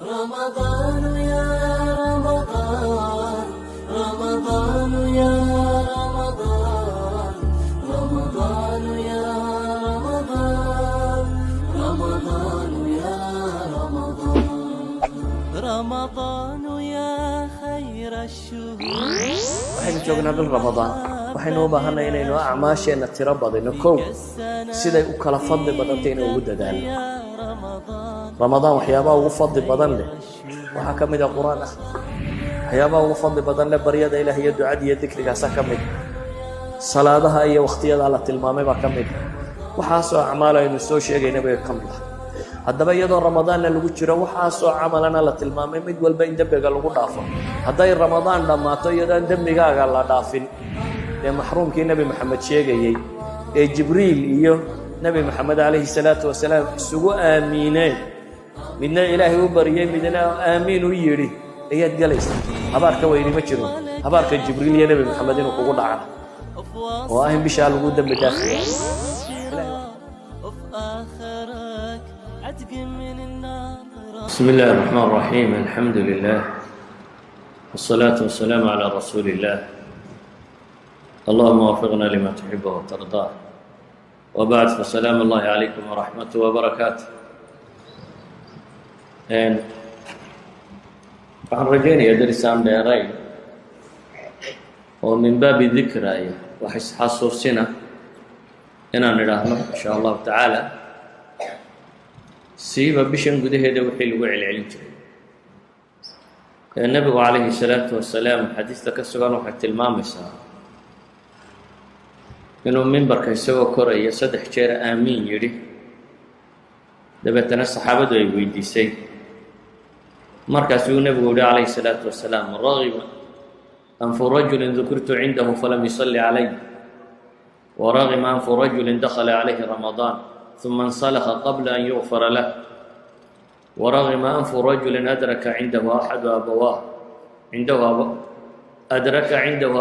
رمضان يا رمضان رمضان يا رمضان رمضان يا رمضان رمضان يا رمضان رمضان يا خير الشهور waxaynu joognaa bil ramadaan waxaynu u baahanay inaynu acmaasheena tiro badino kow siday u kala fadli badantay inay ugu dadaalno ramadaan waxyaabaha ugu fadli badan leh waxaa ka mid ah qur-aan ah waxyaabaha ugu fadli badan leh baryada ilaah iyo ducada iyo dikrigaasaa ka mid salaadaha iyo waqtiyada la tilmaamay baa ka mid waxaasoo acmaal aynu soo sheegayna bay ka mid ah haddaba iyadoo ramadaanna lagu jiro waxaasoo camalana la tilmaamay mid walba in dembiga lagu dhaafo hadday ramadaan dhammaato iyadaan dembigaaga la dhaafin ee maxruumkii nebi maxamed sheegayey ee jibriil iyo nebi maxamed calayhi salaatu wasalaam isugu aamiineen midna ilaahay u baryey midna aamiin u yidhi ayaad galaysa habaarka weyni ma jiro habaarka jibriil iyo nebi maxamed inuu kugu dhacana oo ah in bishaa lagu dembi dhaafiyo بسم الله الرحمن الرحيم الحمد لله والصلاة والسلام على رسول الله اللهم وفقنا لما تحبه وترضاه وبعد فسلام الله عليكم ورحمته وبركاته waxaan rajaynayaa darisaan dheerayn oo min baabi dikraya wax isxasuusina inaan idhaahno insha allahu tacaala siiba bishan gudaheeda wixii lagu celcelin jiray nebigu calayhi salaatu wasalaam xadiista ka sugan waxay tilmaamaysaa inuu mimbarka isagoo koraya 3 jeer aamiin yidhi dabeetana saxaabadu ay weydiisay markaasuu nebigu yihi calayhi salaatu wasalaam ragiba anfu rajulin dukirtu cindahu falam yusalli calay waragima anfu rajulin dakhala calayhi ramadaan ثم انسلخ قبل أن يغفر له ورغم أنف رجل أدرك عنده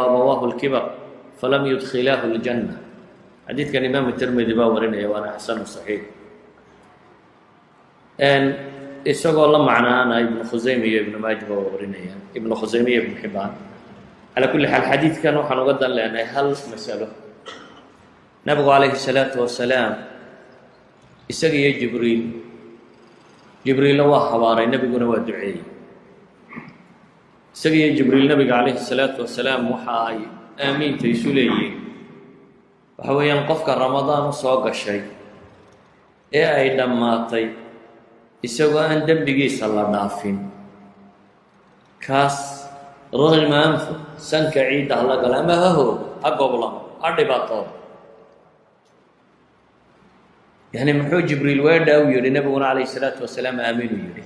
أبواه الكبر فلم يدخلاه الجنة حديث كان إمام الترمذي باورنا وأنا حسن صحيح أن إسقوا الله معنا أنا ابن خزيمة ابن ماجه باورنا ابن خزيمة ابن حبان على كل حال حديث كانوا حنقدر لأن هل مسألة نبي عليه الصلاة والسلام isaga iyo jibriilna waa habaaray nebiguna waa duceeyey isaga iyo jibriil nebiga calayhi salaatu wasalaam waxa ay aamiinta isu leeyihiin waxa weeyaan qofka ramadaan u soo gashay ee ay dhammaatay isagoo aan dembigiisa la dhaafin kaas ragima anfu sanka ciidda ha la gala ama ha hoogo ha goblamo ha dhibaatoodo يعني محو جبريل ويدا ويري نبينا عليه الصلاة والسلام آمين ويري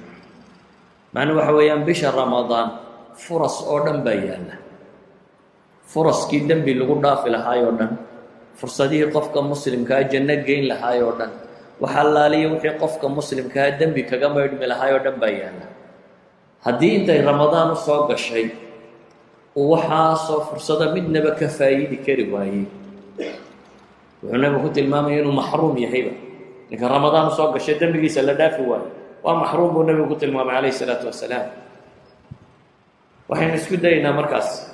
معنى وحويان بشهر رمضان فرص أردن بيانا فرص كي دنبي لغو دافي لهاي أردن فرصة دي قفك مسلم كا جنة جين لهاي أردن وحلالي وحي قفك مسلم كا دنبي كغم يدمي لهاي أردن بيانا هدي انت رمضان صوق الشيء وحاصو فرصة من نبا كفايدي كرواي وحنا بقول الماما ينو محروم يحيبه لكن رمضان صوق الشيء دمبي سلا دافي واي ومحروم بالنبي قلت الماما عليه الصلاة والسلام وحين نسكت دينا مركز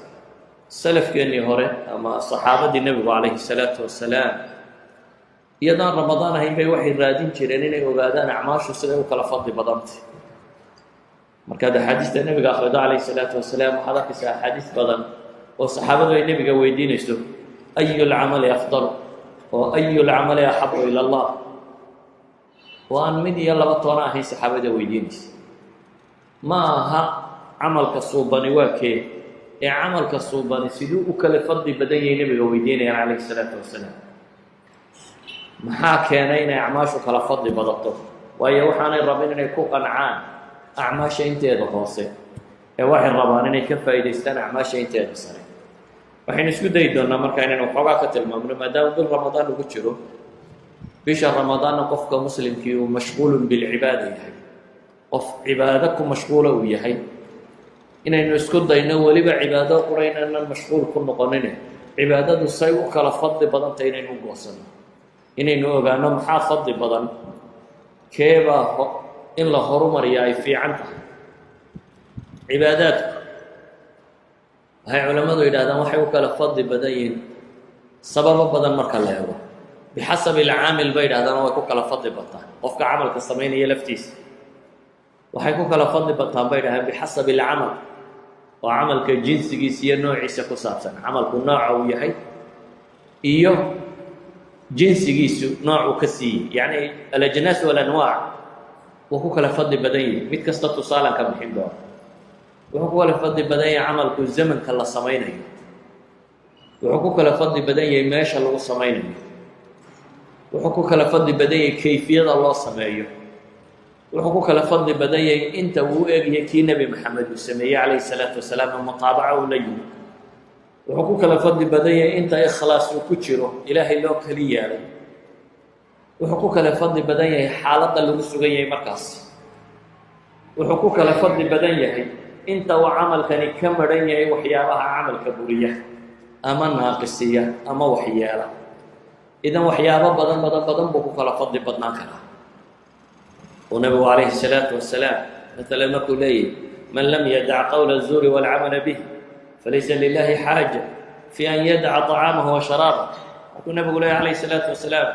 سلف كأني هوري أما الصحابة النبي عليه الصلاة والسلام يدان رمضان هين بي وحي رادين جيرانين وقادان أعماش وسنة وكلا فضل بضمت مركز حديث النبي أخذ عليه الصلاة والسلام وحضر في حديث بضم والصحابة النبي ويدين يسلو أي العمل أفضل وأي العمل أحب إلى الله وأن من يلا بطونا هي سحابة ويدينس ما ها عمل كصوباني واكي عمل كصوباني سيدو كل فرد بدي نبي ويدين عليه الصلاة والسلام ما كانين أعماشه كلا فرد بدطه وهي وحنا ربنا يكون قنعان أعماش أنت هذا واحد ربنا يكفى إذا استنى أعماش أنت هذا صحيح waxaynu isku dayi doonaa marka inaynu waxoogaa ka tilmaamno maadaama bil ramadaan lagu jiro bisha ramadaanna qofka muslimkii uu mashquulun bilcibaada yahay qof cibaado ku mashquula uu yahay inaynu isku dayno weliba cibaado qura inaanan mashquul ku noqonine cibaadadu say u kala fadli badanta inaynu u goosano inaynu ogaano maxaa fadli badan keebaa in la horumariya ay fiican tahay cibaadaadku waxay culammadu yidhahdaan waxay u kala fadli badan yihiin sababo badan marka la eego bixasabi alcaamil bay yidhahdaan way ku kala fadli bataan qofka camalka samaynaya laftiisa waxay ku kala fadli bataan bay yidhahdaan bixasabi alcamal oo camalka jinsigiisa iyo noociisa ku saabsan camalku nooca uu yahay iyo jinsigiisu noocuu ka siiyey yacni alajnaas walanwaac wuu ku kala fadli badan yihi mid kasta tusaalan ka bixin doona wuxuu ku kala fadli badan yahay camalku zamanka la samaynayo wuxuu ku kala fadli badan yahay meesha lagu samaynayo wuxuu ku kala fadli badan yahay kayfiyada loo sameeyo wuxuu ku kala fadli badan yahay inta uu u egyahay kii nebi maxamed uu sameeyey calayhi salaatu wasalaam oo mutaabaca uu la yimi wuxuu ku kala fadli badan yahay inta ikhlaas uu ku jiro ilaahay loo kali yeelay wuxuu ku kala fadli badan yahay xaaladda lagu sugan yahay markaas wuxuu ku kala fadli badan yahay inta uu camalkani ka madhan yahay waxyaabaha camalka buriya ama naaqisiya ama waxyeela idan waxyaabo badan buu ku kala fadli badnaan karaa oo nabigu calayhi salaatu wasalaam maalan markuu leeyahy man lam yadac qowla azuuri waalcamala bih falaysa lilahi xaaja fi an yadaca طacaamahu wa sharaabah markuu nabigu leeyahy calayhi salaatu wasalaam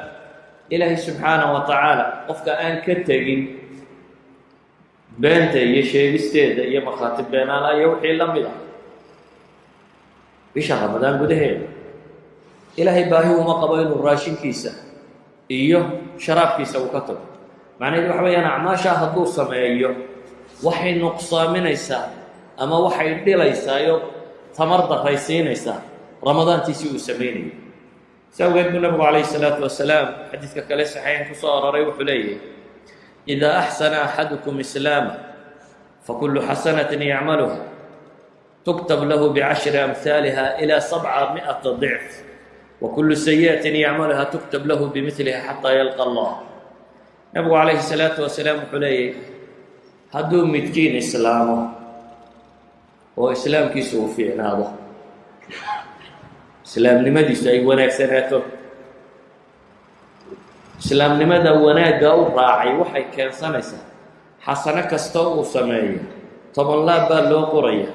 ilaahay subxaanaه wa tacaala qofka aan ka tegin beenta iyo sheegisteeda iyo markhaati beenaala iyo wixii la mid ah bisha ramadaan gudaheeda ilaahay baahi uma qabo inuu raashinkiisa iyo sharaabkiisa uu ka tago macnaheedu waxa weeyaan acmaashaa hadduu sameeyo waxay nuqsaaminaysaa ama waxay dhilaysaayo tamar daraysiinaysaa ramadaantiisii uu samaynayo si awgeed buu nabigu calayhi salaatu wasalaam xadiidka kale saxiixan ku soo aroray wuxuu leeyahy idaa axsana axadukum islaama fakullu xasanatin yacmaluha tuktab lahu bicashri amhaaliha ilaa 700 dicf wa kullu sayi'atin yacmaluha tuktab lahu bimiliha xataa yalqa allah nabigu calayhi salaatu wasalaam wuxuu leeyahy hadduu midkiin islaamo oo islaamkiisu uu fiicnaado islaamnimadiisu ay wanaagsanaato islaamnimada wanaagga u raacay waxay keensanaysaa xasano kasta uu sameeyo 10 laab baa loo qoraya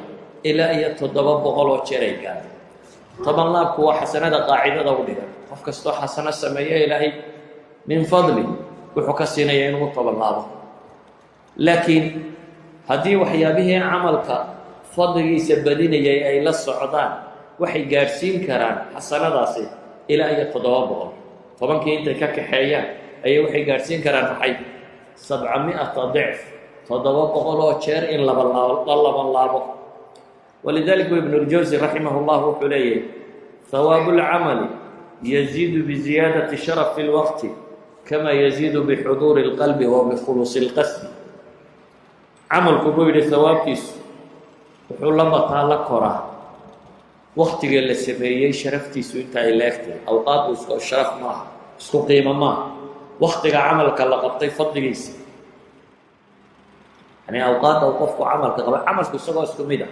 ilaa iyo 700 oo jeer ay gaadho 10 laabku waa xasanada qaacidada u dhigan qof kastoo xasano sameeya ilaahay min fadli wuxuu ka siinaya inuu 10 laabo laakiin haddii waxyaabihii camalka fadligiisa badinayay ay la socdaan waxay gaadhsiin karaan xasanadaasi ilaa iyo 700 tobankii intay ka kaxeeyaan ayay waxay gaadhsiin karaan maxay 700 dicf 700 oo jeer in la laban laabo walidaalika ibnu اljawsi raximah اllah wuxuu leeyahay hawaabu اlcamali yaziidu biziyaadati sharafi اlwaqti kama yaziidu bixuduuri اlqalbi wa bikhuluusi اlqasdi camalku buu yidhi hawaabkiisu wuxuu la bataa la koraa waktiga la sameeyey sharaftiisu inta ay leegtahay awqaadku isku sharaf maaha isku qiimo maaha waktiga camalka la qabtay fadligiisa yani awqaadda uu qofku camalka qabay camalku isagoo isku mid ah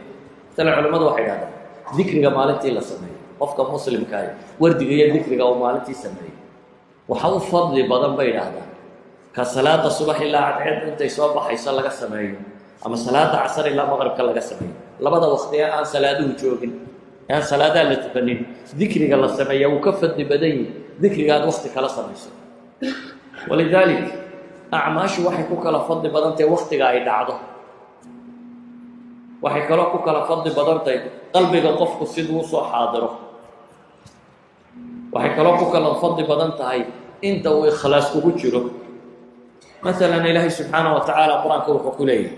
masalan culimmadu waxay idhahdaan dikriga maalintii la sameeyo qofka muslimkaahi wardiga iyo dikriga uu maalintii sameeyey waxa u fadli badan bay idhaahdaan ka salaada subax ilaa cadceed intay soo baxayso laga sameeyo ama salaada casar ilaa maqribka laga sameeyo labada waqti ee aan salaaduhu joogin aan salaadaa la tukanin dikriga la sameeya wuu ka fadli badan yihi dikriga aad waqti kala samayso walidaalik acmaashu waxay ku kala fadli badan tahay waqtiga ay dhacdo waxay kaloo ku kala fadli badan tahay qalbiga qofku siduu usoo xaadiro waxay kaloo ku kala fadli badan tahay inta uu ikhlaas kugu jiro مثلا إلهي سبحانه وتعالى قرآن كوحو كليه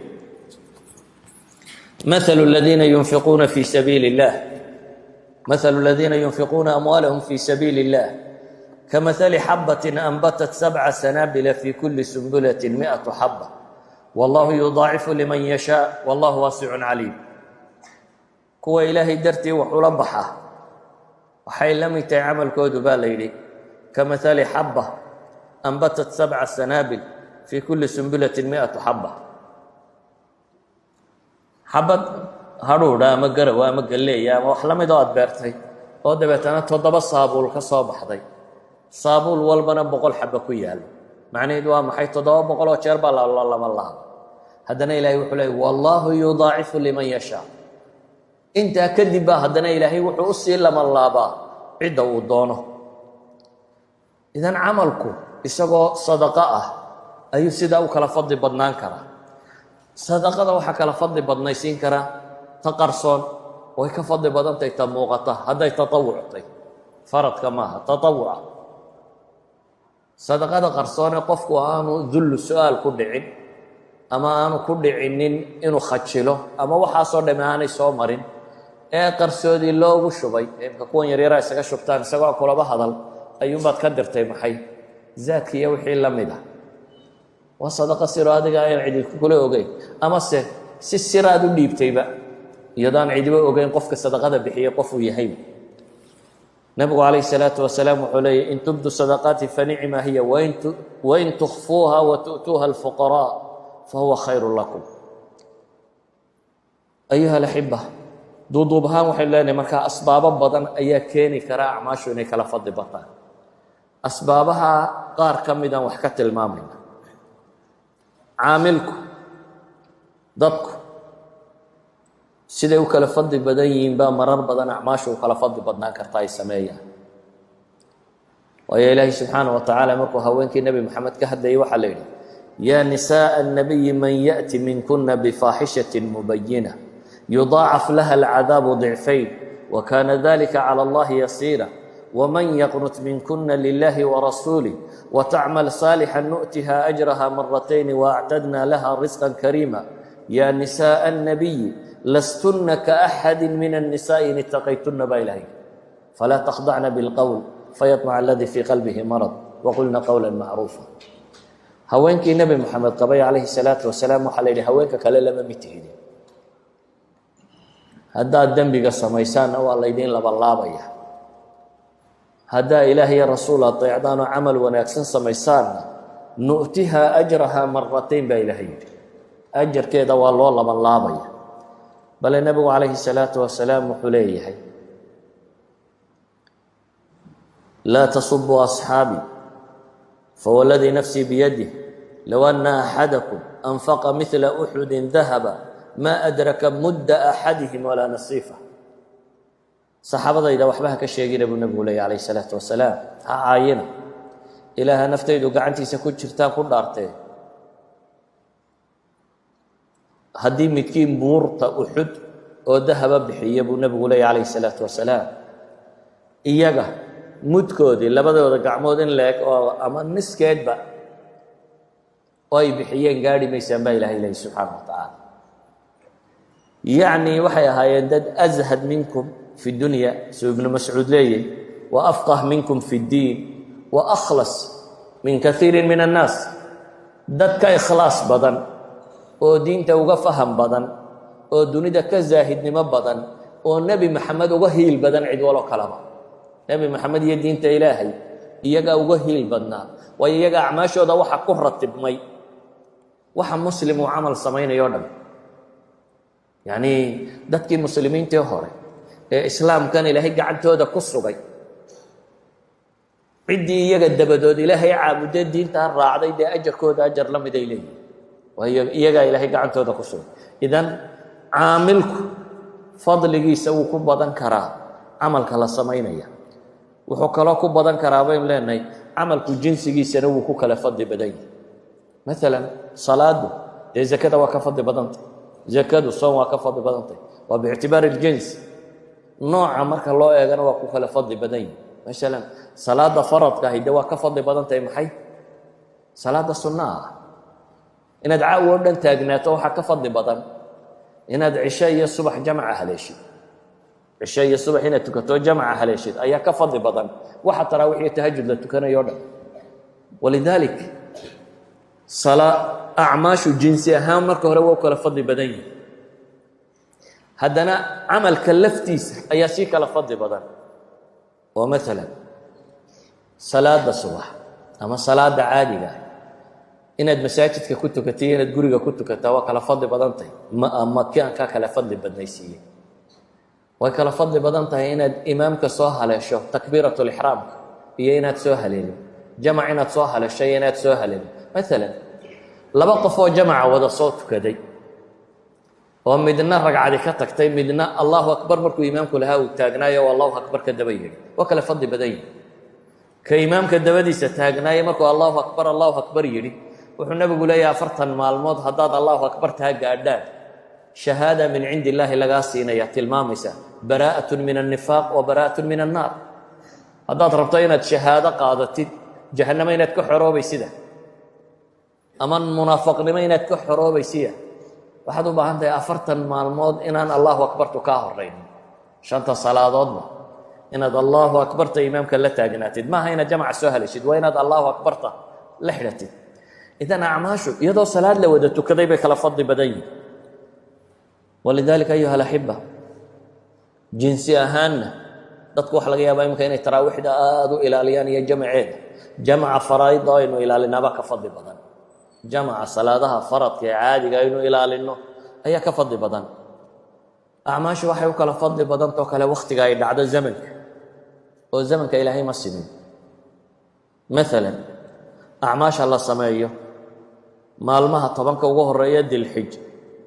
مثل الذين ينفقون في سبيل الله مثل الذين ينفقون أموالهم في سبيل الله كمثل حبة أنبتت 7 سنابل في كل سنبلة 100 حبة والله يضاعف لمن يشاء والله واسع عليم كوى إلهي درتي وحلبحة وحي لم يتعمل كود باليلي كمثل حبة أنبتت 7 سنابل في كل سنبلة 100 حبة حبة هرودا ما قروا ما قليا ما وحلم يداد بيرتي oo dabeetana 7 saabuul ka soo baxday saabuul walbana 100 xabba ku yaal macnaheedu waa maxay 700 oo jeer baa la lama laha haddana ilaahay wuxuu leeyay wallaahu yudaacifu liman yashaa. intaa kadib baa haddana ilaahay wuxuu u sii labanlaabaa cidda uu doono. idan camalku isagoo sadaqo ah ayuu sidaa u kala fadli badnaan karaa. sadaqada waxaa kala fadli badnaysiin karaa ta qarsoon, way ka fadli badantahay ta muuqata hadday tatawuctay, faradka maaha, tatawuca. sadaqada qarsoone qofku aanu dullu su-aal ku dhicin ama aanu ku dhicinin inuu khajilo ama waxaasoo dhamme aanay soo marin ee qarsoodii loogu shubay. imka kuwan yaryaraa isaga shubtaan isagoo kulaba hadal ayuunbaad ka dirtay maxay zaadka iyo wixii la mid ah. waa sadaqa siro adiga aan cidi kula ogeyn, amase si siraad u dhiibtayba iyadaan cidiba ogeyn qofka sadaqada bixiyey qofuu yahay. nabigu calayhi salaatu wasalaam wuxuu leeyay in tubdu sadaqaati fanicma hiya wain tukhfuuha wa tu'tuuha alfuqaraa fahuwa khayru lakum. ayuha alaxiba, duuduub ahaan waxaynu leenahay markaa asbaabo badan ayaa keeni kara acmaashu inay kala fadli bataan. asbaabaha qaar ka midaan wax ka tilmaamayna. caamilku, dadku siday u kala fadli badan yihiin baa marar badan acmaashu u kala fadli badnaan karta ay sameeyaan. waayo ilaahi subxaana wa tacaala markuu haweenkii nebi maxamed ka hadlayay waxaa la yidhi yaa nisaءa الnabiyi man yaأti minkuna bifaaxishaة mubayina yudaacaf laha alcadaabu ضicfayn wakana dalika calى اllahi yasiira wman yaqnut minkuna lilahi warasuulih watacmal صaalixا nu'tiha ajraha maratayn waactadna laha risqa kariima ya nisaءa الnabiyi lastuna kaaxadi min الnisaءi in itaqaytuna baa ilahay falaa takhdacna biاlqowl fayaطmaca aladii fii qalbihi marad waqulna qowla macruufa. haweenkii nebi moxamed qabay calayhi salaatu wasalaam waxaa la yidhi haweenka kale lama mid tihidin. haddaad dembiga samaysaanna waa laydiin labanlaabaya. haddaa ilaah iyo rasuul adeecdaan oo camal wanaagsan samaysaanna nu'tihaa ajrahaa maratayn baa ilaahay yidhi, ajarkeeda waa loo labanlaabaya. bale nebigu calayhi salaatu wasalaam wuxuu leeyahay laa tasubuu asxaabii fawladii nafsii biyadih low ana axadakum anfaqa midla uxudin dahaba maa adraka mudda axadihim walaa nasiifa. saxaabadayda waxba ha ka sheegina buu nebigu leeyay calayhi salaatu wasalaam, ha caayina, ilaaha naftaydu gacantiisa ku jirtaan ku dhaartee haddii midkiin buurta uxud oo dahaba bixiya buu nebigu leeyay calayhi salaatu wasalaam, iyaga mudkoodii labadooda gacmood in la-eg oo ama niskeedba oo ay bixiyeen gaadhi maysaan baa ilahay leeyay subxaana wa tacaala. yacni waxay ahaayeen dad ashad minkum fi dunya suu ibnu mascuud leeyay wa afqah minkum fi ddiin wa akhlas min kaiirin min annaas. dad ka ikhlaas badan oo diinta uga faham badan oo dunida ka zaahidnimo badan oo nebi maxamed uga hiil badan cid walo kalaba. nebi maxamed iyo diinta ilaahay iyagaa uga hiil badnaa, waayo iyaga acmaashooda waxa ku ratibmay waxa muslim uu camal samaynayo o dhan. yacnii dadkii muslimiintii hore ee islaamkan ilaahay gacantooda ku sugay, ciddii iyaga dabadood ilaahay caabudee diintaa raacday dee ajarkooda ajar la mid ay leeyihin, waayo iyagaa ilaahay gacantooda ku sugay. idan caamilku fadligiisa wuu ku badan karaa camalka la samaynaya. wuxuu kaloo ku badan karaa baynu leenahay camalku jinsigiisana wuu ku kala fadli badan yahay. maalan salaadu dee zakada waa ka fadli badantay, zakadu soon waa ka fadli badantay, waa biictibaari iljins. nooca marka loo eegana waa ku kala fadli badan yahay. maalan salaada faradka ahi dee waa ka fadli badan tahay maxay salaada sunnaha ah. inaad caawi oo dhan taagnaato waxaa ka fadli badan inaad cisho iyo subax jamca haleeshid. cisho iyo subax inaad tukato jamca haleeshid ayaa ka fadli badan waxa taraawiix iyo tahajud la tukanayo dhan. walidaalik acmaashu jinsi ahaan marka hore waa u kala fadli badan yihin, haddana camalka laftiisa ayaa sii kala fadli badan. oo maalan salaada subax ama salaada caadiga ah inaad masaajidka ku tukatay inaad guriga ku tukataa waa kala fadli badan tahay. makaan kaa kala fadli badnaysiiyey. way kala fadli badan tahay inaad imaamka soo haleesho takbiiratulixraamka iyo inaad soo haleelin, jamac inaad soo haleesho iyo inaad soo haleelin. maalan laba qof oo jamaca wada soo tukaday oo midna ragcadi ka tagtay midna allahu akbar markuu imaamku lahaa uu taagnaayo oo allahu akbar ka daba yidhi waa kale fadli badan yihi ka imaamka dabadiisa taagnaayo markuu allahu akbar yidhi wuxuu nabigu leeyahay 40 maalmood haddaad allahu akbar taa gaadhaan shahaada min cindi illaahi lagaa siinaya tilmaamaysa baraa'atun min annifaaq wa baraa'atun min annaar haddaad rabto inaad shahaado qaadatid jahannamo inaad ka xoroobaysida ama munaafaqnimo inaad ka xoroobaysida waxaad u baahan tahay 40 maalmood inaan allahu akbartu kaa horraynin 5 salaadoodba inaad allahu akbarta imaamka la taagnaatid maaha inaad jamaca soo helashid waa inaad allahu akbarta la xidhatid idan acmaashu iyadoo salaad la wada tukaday bay kala fadli badan yihin walidaalika ayuha alaxiba jinsi ahaanna dadku waxa laga yaabaa imika inay taraawiixda aada u ilaaliyaan iyo jamaceeda jamaca faraa'ida aynu ilaalinaaba ka fadli badan jamaca salaadaha faradka ee caadiga aynu ilaalino ayaa ka fadli badan acmaashu waxay u kala fadli badantao kale wakhtiga ay dhacdo zamanka oo zamanka ilaahay ma simin maalan acmaasha la sameeyo maalmaha 10ka ugu horeeya dilxij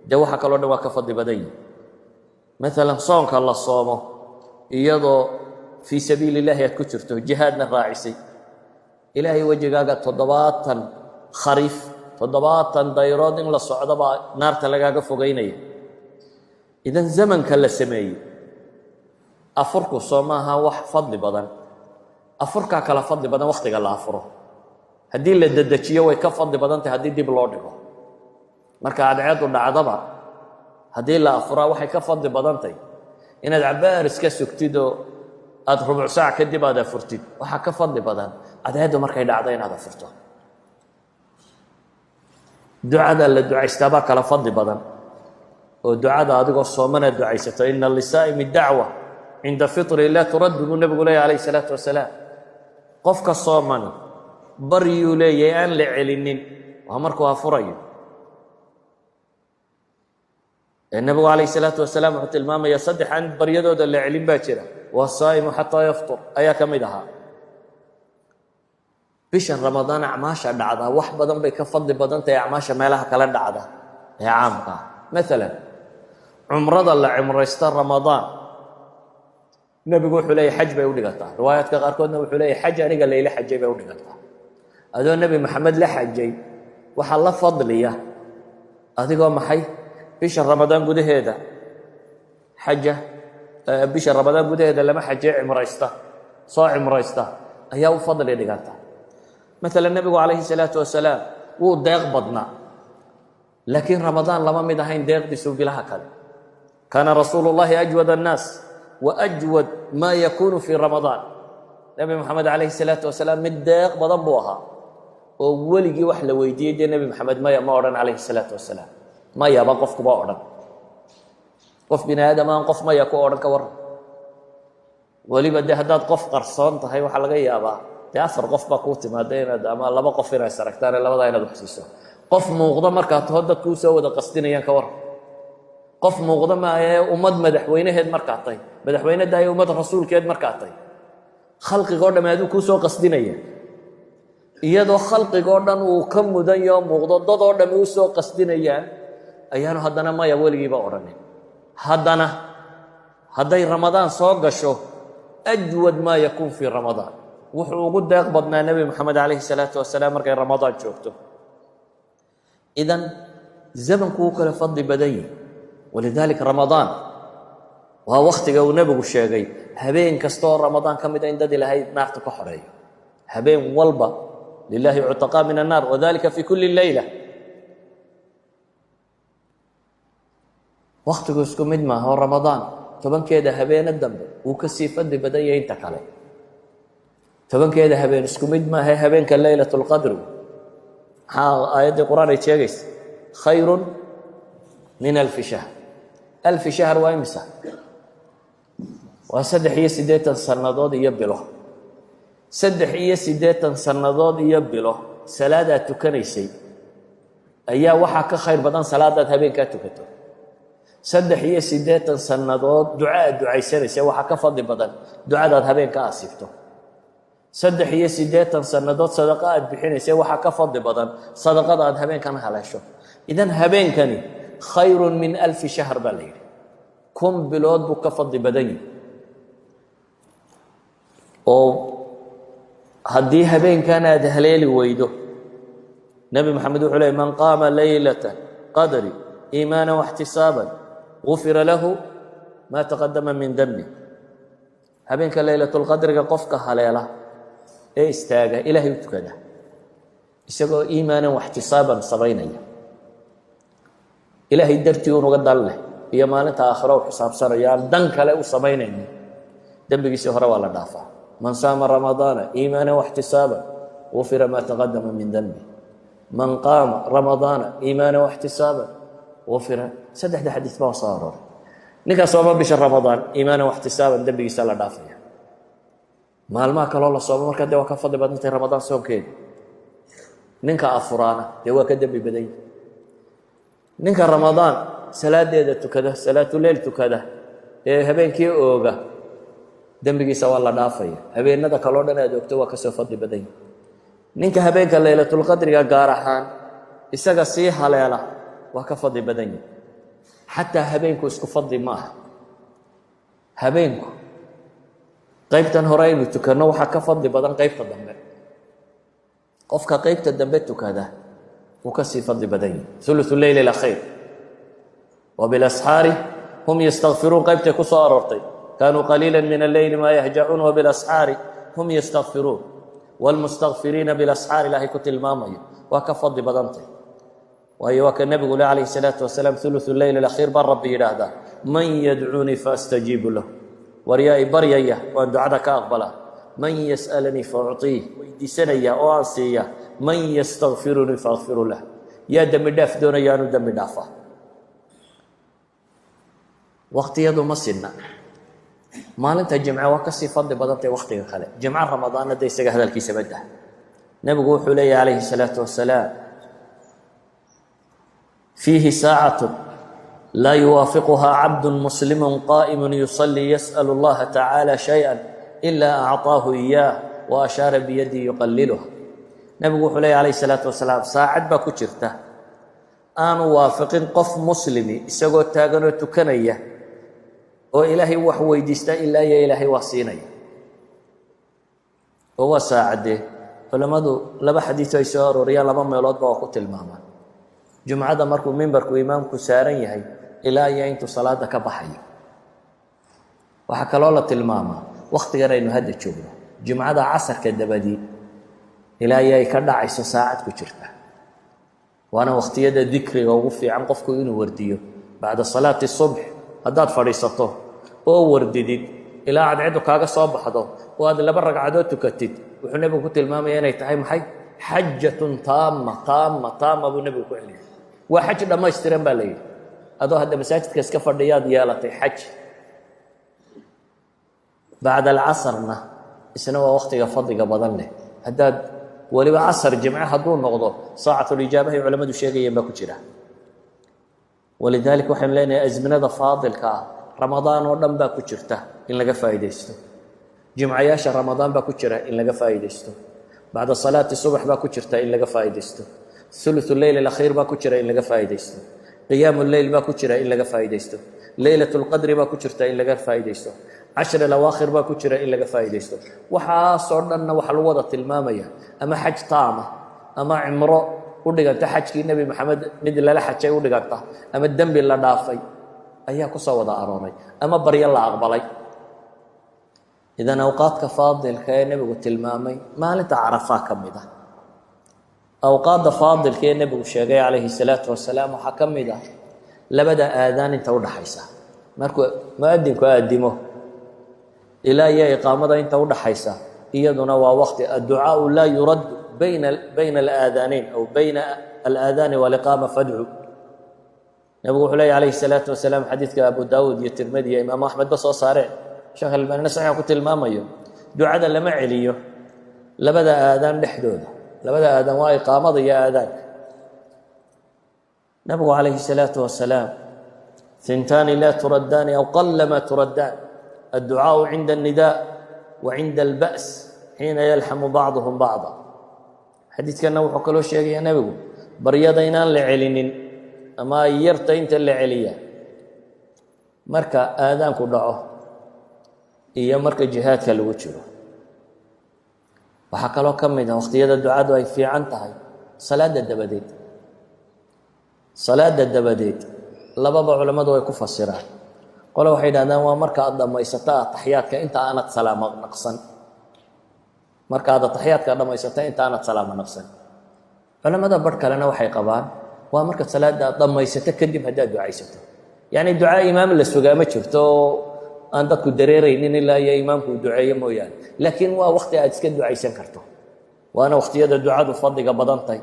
dee waxa kaloo dhan waa ka fadli badan yihi maalan soonka la soomo iyadoo fii sabiili illaahi aad ku jirto jihaadna raacisay ilaahay wejigaaga 70 khariif 70 dayrood in la socdo baa naarta lagaaga fogaynaya idan zamanka la sameeyey afurku soo maaha wax fadli badan afurkaa kala fadli badan wakhtiga la afuro haddii la dedejiyo way ka fadli badan tahay haddii dib loo dhigo marka cadceedu dhacdaba haddii la afuraa waxay ka fadli badan tahay inaad cabaar iska sugtid oo aad rubuc saac kadib aad afurtid waxaa ka fadli badan cadceedu markay dhacdo inaad afurto ducada la ducaystaabaa kala fadli badan oo ducada adigoo soomana ducaysato ina lisaa'imi dacwa cinda fitri laa turaddu buu nebigu leeyahy calayhi salaatu wasalaam qofka soomani baryuu leeyahay aan la celinin waa markuu afurayo nebigu calayhi salaatu wasalaam wuxuu tilmaamaya 3 aan baryadooda la celin baa jira waa saa'imu xataa yaftur ayaa ka mid ahaa bisha ramadaan acmaasha dhacda wax badan bay ka fadli badan tahay acmaasha meelaha kala dhacda ee caamka maalan cumrada la cumraysta ramadaan nebigu wuxuu leeyahay xaj bay u dhigataa riwaayaadka qaarkoodna wuxuu leeyahay xaj aniga layla xajay bay u dhigataa adoo nebi maxamed la xajay waxaa la fadliya adigoo maxay bisha ramadaan gudaheeda xaja bisha ramadaan gudaheeda lama xajee cimraysta soo cimraysta ayaa u fadli dhiganta maalan nebigu calayhi salaatu wasalaam wuu deeq badnaa laakiin ramadaan lama mid ahayn deeqdiisu bilaha kale kaana rasuulu llahi ajwad annaas wa ajwad maa yakuunu fii ramadaan nebi maxamed calayhi salaatu wasalaam mid deeq badan buu ahaa oo weligii wax la weydiiyey dee nebi maxamed maya ma odhan calayhi salaatu wasalaam mayaba qofkuba odhan qof bini aadam aan qof maya ku odhan ka warran weliba dee haddaad qof qarsoon tahay waxaa laga yaabaa dee 4 qof baa kuu timaada inaad ama 2 qof inaad saragtaan ee labadaa inaad wax siiso qof muuqda markaa taho dadku u soo wada qasdinayaan ka warran qof muuqda maahee ummad madaxweynaheed markaa tahay madaxweynada iyo ummad rasuulkeed markaa tahay khalqigoo dhammi aduu kuu soo qasdinaya iyadoo khalqigoo dhan uu ka mudan yoo muuqdo dadoo dhammi u soo qasdinayaan ayaanu haddana maya weligiiba odhanin haddana hadday ramadaan soo gasho ajwad maa yakuun fii ramadaan wuxuu ugu deeq badnaa nebi maxamed calayhi salaatu wasalaam markay ramadaan joogto idan zamanku wuu kala fadli badan yihi walidaalika ramadaan waa wakhtiga uu nebigu sheegay habeen kasta oo ramadaan ka mid a in dad ilaahay naarta ka xoreeyo habeen walba lilaahi cutaqaa min annaar wadalika fi kulli leyla wakhtigu isku mid maaha oo ramadaan 10keeda habeena dambe wuu ka sii fadli badan yahay inta kale 10keeda habeen isku mid maaha habeenka leylat lqadri maxaa aayaddii qur-aan ay sheegaysa khayrun min 1000 shahr 1000 shahr waa imisa waa 83 sannadood iyo bilo 83 sannadood iyo bilo salaadaad tukanaysay ayaa waxaa ka khayr badan salaadaad habeenkaa tukato 83 sannadood duca aad ducaysanaysay waxaa ka fadli badan ducadaad habeenka asiibto 380 sannadood sadaqa aad bixinaysay waxaa ka fadli badan sadaqada aad habeenkan haleesho. idan habeenkani khayrun min 1000 shahr baa la yidhi. 1000 bilood buu ka fadli badan yahay. oo haddii habeenkan aad haleeli weydo, nabi maxamed wuxuu leeyay man qaama laylata qadri iimaanan waxtisaaban gufira lahu maa taqadama min dambi. habeenka laylatulqadriga qofka haleela ee istaaga ilaahay u tukada isagoo iimaanan waxtisaaban samaynaya, ilaahay dartii unuga dan leh iyo maalinta aakhiro u xisaabsanayo, aan dan kale u samaynaynin, dembigiisii hore waa la dhaafaa. man saama ramadaana iimaanan waxtisaaban gufira maa taqadama min dambi. man qaama ramadaana iimaanan waxtisaaban gufira. saddexda xadiis baa soo arooray. ninka sooma bisha ramadaan iimaanan waxtisaaban dembigiisa la dhaafaya. maalmaha kaloo la soomo markaa dee waa ka fadli badantay ramadaan soonkeeda. ninka afuraana dee waa ka dembi badan yahay. ninka ramadaan salaadeeda tukada, salaatuleyl tukada ee habeenkii ooga, dembigiisa waa la dhaafaya. habeenada kaloo dhan aad ogto waa kasoo fadli badan yahay. ninka habeenka laylatulqadriga gaar ahaan isaga sii haleela waa ka fadli badan yahay. xataa habeenku isku fadli ma aha. habeenku qaybtan hore aynu tukanno waxaa ka fadli badan qaybta dambe. qofka qaybta dambe tukada wuu ka sii fadli badan yahay. ثuluثu leyl اlakhiir وبالأسحار هم يستغفرون. qaybtay ku soo aroortay kaanuu qaliila min alleyli maa yahjacuun وبالأسحار هم يستغفرون. والمستغفريina بالأسحار ilaahay ku tilmaamayo waa ka fadli badantay. waayo waa ka nebigu le calayhi الsalaaةu wasalaam ثuluثu leyl اlakhiir baa rabbi yidhaahdaa man yadcuunii faastajiibu lah. waryaa i baryaya waan ducada ka aqbalaa. man yas'alanii faucطiih, weydiisanaya oo aan siiya. man yastakfirunii faakfiru lah, yaa dembi dhaaf doonaya aanu dembi dhaafa. waqtiyadu ma sinna. maalinta jimce waa kasii fadli badantay waqtiga kale. jimco ramadaanna de isaga hadalkiisa badda. nebigu wuxuu leeyahy calayhi الsalaaةu wasalaam fiihi saacatu laa yuwaafiquhaa cabdu muslimu qaa'imu yusalii yas'al اllaha tacaala shayئa ilaa acطaahu iyaah wa ashaara biyadii yuqaliluha. nebigu wuxuu leeyahy calayhi الsalaaةu wasalaam saacad baa ku jirta aanu waafiqin qof muslimi isagoo taaganoo tukanaya oo ilaahay wax weydiista ilaa iyo ilaahay waa siinaya. oo waa saacadee culammadu laba xadiis ay soo arooriyaan, laba meeloodba waa ku tilmaamaan. jumcada markuu mimbarku imaamku saaran yahay ilaa iyo intuu salaada ka baxayo. waxaa kaloo la tilmaamaa wakhtigan aynu hadda joogno, jumcada casarka dabadii ilaa iyo ay ka dhacayso saacad ku jirta. waana wakhtiyada dikriga ugu fiican qofku inuu wardiyo. bacda salaati subx haddaad fadhiisato oo wardidid ilaa cadceedu kaaga soo baxdo oo aad 2 ragcadood tukatid, wuxuu nebigu ku tilmaamaya inay tahay maxay? xajatun taama buu nebigu ku celiyay. waa xaj dhammaystiran baa la yidhi. adoo hadda masaajidka iska fadhiyaad yeelatay xaj. bacda alcasarna isna waa wakhtiga fadliga badan leh. haddaad weliba casar jimce hadduu noqdo saacatulijaabahay culammadu sheegayeen baa ku jira. walidaalika waxaynu leenahay azminada faadilka ah ramadaan oo dhan baa ku jirta in laga faa'iidaysto. jimcayaasha ramadaan baa ku jira in laga faa'iidaysto. bacda salaati subax baa ku jirta in laga faa'iidaysto. ثuluثu leyl اlakhiir baa ku jira in laga faa'iidaysto. qiyaamu leyl baa ku jira in laga faa'iidaysto. leylaة اlqadri baa ku jirta in laga faa'iidaysto. 10 alawaakhir baa ku jira in laga faa'iidaysto. waxaasoo dhanna waxaa lagu wada tilmaamaya ama xaj taama ama cimro u dhiganta xajkii nebi maxamed mid lala xajay u dhiganta, ama dembi la dhaafay ayaa ku soo wada arooray, ama baryo la aqbalay. idan awqaadka faadilka ee nebigu tilmaamay maalinta carafaa ka mid ah. awqaadda faadilka ee nebigu sheegay calayhi الsalaaةu wasalaam waxaa ka mid ah labada aadaan inta udhaxaysa. markuu muadinku aadimo ilaa iyo iqaamada inta udhaxaysa iyaduna waa waqti adducaau laa yurad bayna alaadaanayn aw bayna alaadaani waliqaama fadcu. nebigu wuxuu leeya calayhi الsalaaةu wasalaam xadiidka abu daawuud iyo tirmidi iyo imaamu axmedba soo saareen, sheekh albaanina saxiixa ku tilmaamayo ducada lama celiyo labada aadaan dhexdooda. labada aadaan waa iqaamada iyo aadaanka. nebigu calayhi الsalaaةu wasalaam hintaani laa turaddaani aw qallama turaddaan adducaau cinda الnidaa wa cinda alba's xiina yalxamu bacduhum bacda. xadiidkanna wuxuu kaloo sheegayaa nebigu baryada inaan la celinin ama ay yarta inta la celiya marka aadaanku dhaco iyo marka jihaadka lagu jiro. waxaa kaloo ka mid ah waqtiyada ducadu ay fiican tahay salaada dabadeed. salaada dabadeed lababa culammadu way ku fasiraan. qole waxay yidhahdaan waa marka aad dhammaysato ataxiyaadka inta aanad salaamo naqsan. marka aad ataxiyaadka dhammaysato inta aanad salaamo naqsan. culamada barh kalena waxay qabaan waa marka salaada aad dhammaysato kadib haddaad ducaysato. yacni ducaa imaam la sugaa ma jirto oo aan dadku dareeraynin ilaa iyo imaamku uu duceeyo mooyaane, laakiin waa waqti aad iska ducaysan karto. waana waqtiyada ducadu fadliga badan tahay.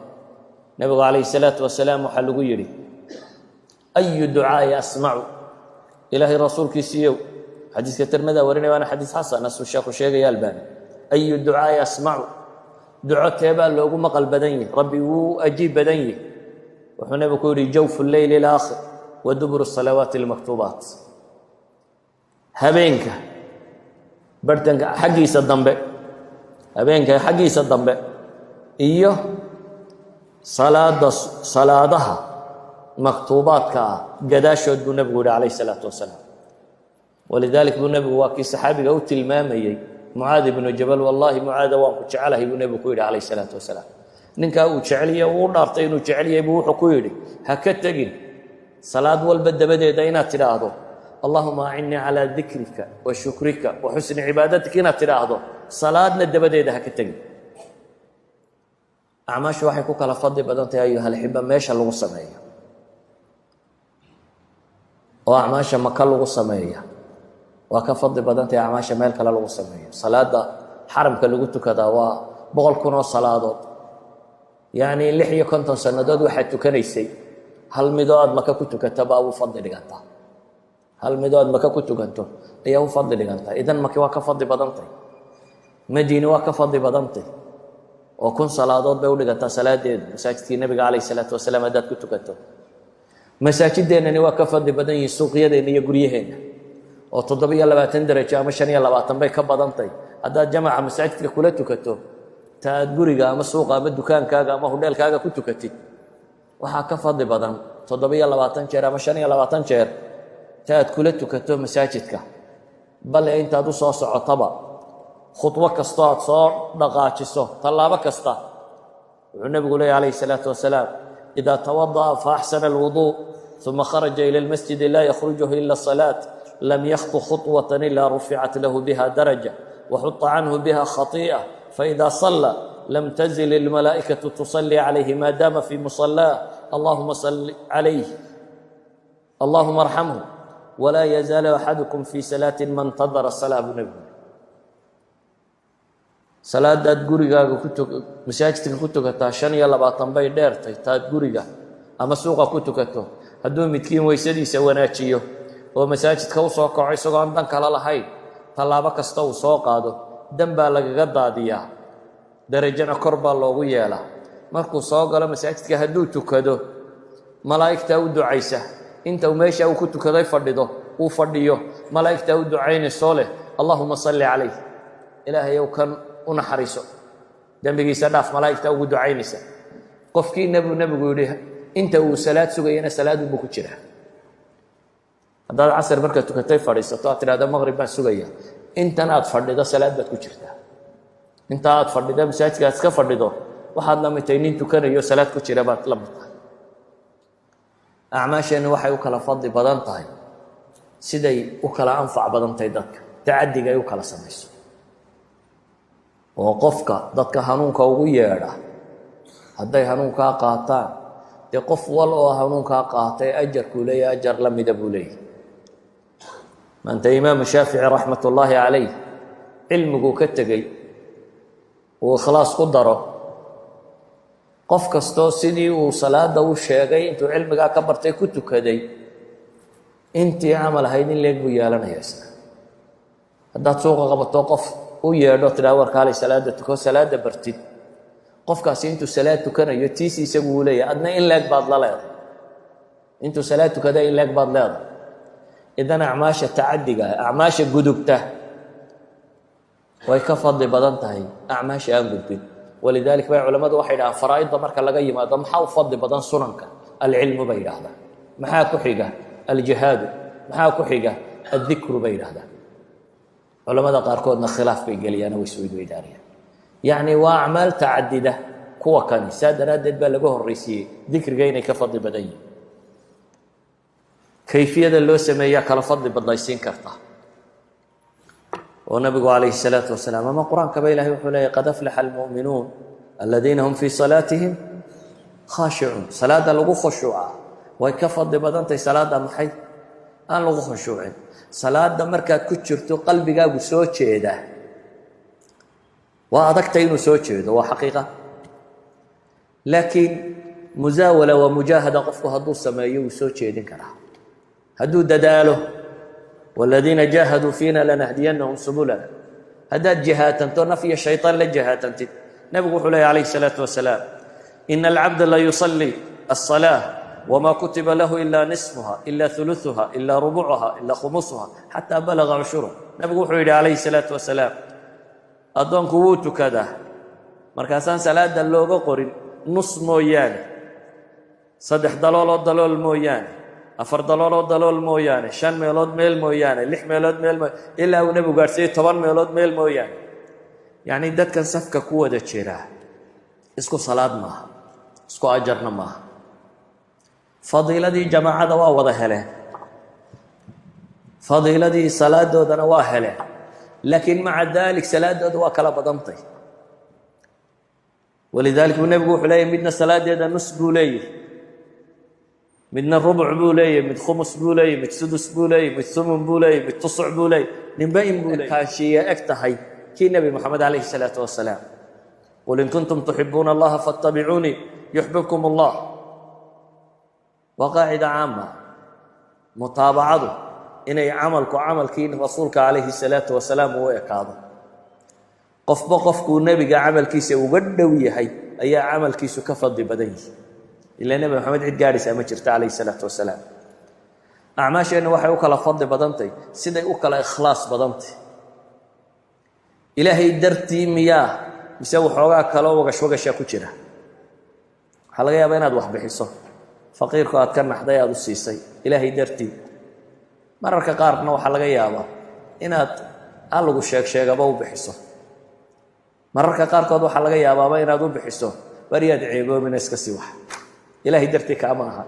nebigu calayhi salaatu wasalaam waxaa lagu yidhi ayu ducaai asmacu, ilaahay rasuulkiisiiyow, xadiiska tirmida warinaya waana xadiis xasan asuu sheekhu sheegaya albani, ayu ducaai asmacu, duco teebaa loogu maqal badan yahi, rabbi wuu ajiib badan yahi. wuxuu nebigu ku yidhi jawfu leyli alaakhir wa duburu salawaati almaktuubaat, habeenka bartanka xaggiisa dambe, habeenka xaggiisa dambe iyo salaadaha maktuubaadka ah gadaashood buu nebigu yihi calayhi salaatu wasalaam. walidalik buu nebigu waa kii saxaabiga u tilmaamayey mucaad ibnu jabal, wallaahi mucaada waan ku jecelahay buu nebigu ku yidhi calayhi salaatu wasalaam. ninkaa uu jecelya uu u dhaartay inuu jecel yahay buu wuxuu ku yidhi ha ka tegin salaad walba dabadeeda inaad tidhaahdo allahuma acinnii calaa dikrika wa shukrika wa xusni cibaadatika, inaad tidhaahdo salaadna dabadeeda ha ka tegin. acmaashu waxay ku kala fadli badan tahay ayuhalaxiba meesha lagu sameeyo. oo acmaasha maka lagu sameeya waa ka fadli badan tahay acmaasha meel kale lagu sameeyo. salaada xaramka lagu tukadaa waa 100 kun oo salaadood, yacni 56 sannadood waxaad tukanaysay hal midoo aad maka ku tukata baa u fadli dhigantaa. hal midoo aad maka ku tukanto ayaa u fadli dhigantaa. idan maki waa ka fadli badan tahay, madiine waa ka fadli badan tahay oo 1,000 salaadood bay u dhigantaa salaadeedu. masaajidkii nabiga calayhi salaatu wasalaam haddaad ku tukato. masaajideennani waa ka fadli badan yihiin suuqyadeenna iyo guryaheenna oo 27 darajo ama 25 bay ka badan tahay. haddaad jamaca masaajidka kula tukato ta aad guriga ama suuqa ama dukaankaaga ama hudheelkaaga ku tukatid waxaa ka fadli badan 27 jeer ama 25 jeer ta aad kula tukato masaajidka. bale intaad u soo socotaba khudwo kastoo aad soo dhaqaajiso, tallaabo kasta, wuxuu nebigu leeyahy calayhi salaatu wasalaam idaa tawada'a fa axsana alwuduu uma kharaja ila almasjidi laa yakhrujuhu ila asalaat lam yakhtu khutwatan ilaa ruficat lahu biha daraja waxuta canhu biha khati'a faida salla lam tazil almalaa'ikatu tusalli calayhi maa daama fii musalaa allahuma salli calayh allahuma arxamhu walaa yazaalu axadukum fii salaatin man tadara salaa buu nebigu. salaadaad gurigaaga masaajidka ku tukataa 25 bay dheertay taad guriga ama suuqa ku tukato. hadduu midkiin weysadiisa wanaajiyo oo masaajidka u soo kaco isagoo aan dan kala lahayn, tallaabo kasta uu soo qaado dan baa lagaga daadiyaa, darajana kor baa loogu yeelaa. markuu soo galo masaajidka hadduu tukado malaa'igtaa u ducaysa, inta meesha uu ku tukaday uu fadhiyo malaa'igtaa u ducaynaysoo leh allahuma salli calayh, ilaahayow kan u naxariiso, dembigiisa dhaaf, malaa'igtaa ugu ducaynaysa. qofkii nebigu yidhi inta uu salaad sugayana salaadunbuu ku jiraa. haddaad casar markaad tukatay fadhiisato aad tidhahda maqrib baan sugaya, intan aad fadhido salaad baad ku jirtaa. inta aad fadhida masaajidka aad iska fadhido waxaad la mid tahay nin tukanayo salaad ku jira baad la mid tahay. acmaasheenni waxay u kala fadli badan tahay siday u kala anfac badan tahay dadka, tacadiga ay u kala samayso. oo qofka dadka hanuunka ugu yeedha hadday hanuunkaa qaataan dee qof wal oo hanuunkaa qaatay ajarkuu leeyahay ajar la mida buu leeyahay. maanta imaamu shaafici raxmat ullaahi calayh cilmiguu ka tegey uu ikhlaas ku daro, qof kastoo sidii uu salaada u sheegay intuu cilmigaa ka bartay ku tukaday intii camal ahayd in leeg buu yeelanaya isna. haddaad suuqa qabato qof u yeedho tidhaa warkaalay salaada tuko, salaada bartid, qofkaasi intuu salaad tukanayo tiisi isagu uu leeyahay, adna in leeg baad la leedahay. intuu salaad tukada in leeg baad leedahay. idan acmaasha tacadiga acmaasha gudubta way ka fadli badan tahay acmaasha aan gudbin. walidaalika bay culimmadu waxay dhahaan faraa'idda marka laga yimaado maxaa u fadli badan sunanka? alcilmu bay yidhaahdaan. maxaa ku xiga? aljihaadu. maxaa ku xiga? addikru bay yidhaahdaan. culimmada qaarkoodna khilaaf bay geliyaan oo way isweydweydaanayaan. yacni waa acmaal tacadida kuwa kani, saa daraaddeed baa laga horraysiiyey dikriga inay ka fadli badan yihin. kayfiyada loo sameeyaa kala fadli badnaysiin karta. oo nabigu calayhi salaatu wasalaam ama qur-aankaba ilahay wuxuu leeyahy qad aflaxa almu'minuun aladiina hum fii salaatihim khaashicuun. salaadda lagu khushuuca way ka fadli badantahay salaadda maxay aan lagu khushuucin. salaadda markaad ku jirto qalbigaagu soo jeeda waa adagtay inuu soo jeedo, waa xaqiiqa. laakiin musaawala waa mujaahada qofku hadduu sameeyo wuu soo jeedin karaa hadduu dadaalo. والذين جاهدوا فينا لنهدينهم سبلنا. هداد جهاتنتو نفي الشيطان لجهاتنت. نبي حلي عليه الصلاة والسلام إن العبد لا يصلي الصلاة وما كتب له إلا نصفها إلا ثلثها إلا ربعها إلا خمسها حتى بلغ عشره. نبي حلي عليه الصلاة والسلام أدون قوت كذا مركزان صلاة اللوغو قرن نص مويان صدح دلول مويان afar dalool mooyaane 5 meelood meel mooyaane 6 meelood meel ilaa uu nabigu gaarsiiyay 10 meelood meel mooyaane. yacni dadkan safka ku wada jira isku salaad maaha, isku ajarna maaha. fadiiladii jamaacada waa wada heleen, fadiiladii salaadoodana waa heleen, laakiin maca daalik salaadooda waa kala badantay. walidaalika nabigu wuxuu leeyahay midna salaadeeda nus buu leeyahay, midna rubuc buu leeyahay, mid khumus buu leeyahay, mid sudus buu leeyahay, mid thumun buu leeyahay, mid tusuc buu leeyahay, ninba in buu leeyahay. kaashiya eg tahay kii nebi moxamed calayhi salaatu wasalaam qul in kuntum tuxibuuna allaha fattabicuunii yuxbibkum allah. waa qaacida caama mutaabacadu inay camalkii rasuulka calayhi salaatu wasalaam uu ekaado. qofba qofkuu nebiga camalkiisa uga dhow yahay ayaa camalkiisu ka fadli badan yihi. ilaa nebi maxamed cid gaadhaysaa ma jirta calayhi salaatu wasalaam. acmaasheenna waxay u kala fadli badantay siday u kala ikhlaas badantay. ilaahay dartii miyaa mise waxoogaa kaloo wagash-wagashaa ku jira? waxaa laga yaabaa inaad wax bixiso, faqiirku aad ka naxday aad u siisay ilaahay dartii. mararka qaarna waxaa laga yaabaa inaad aan lagu sheegaba u bixiso. mararka qaarkood waxaa laga yaabaaba inaad u bixiso bariyaad ceeboobina iska sii wax ilaahay dartii kaama aha,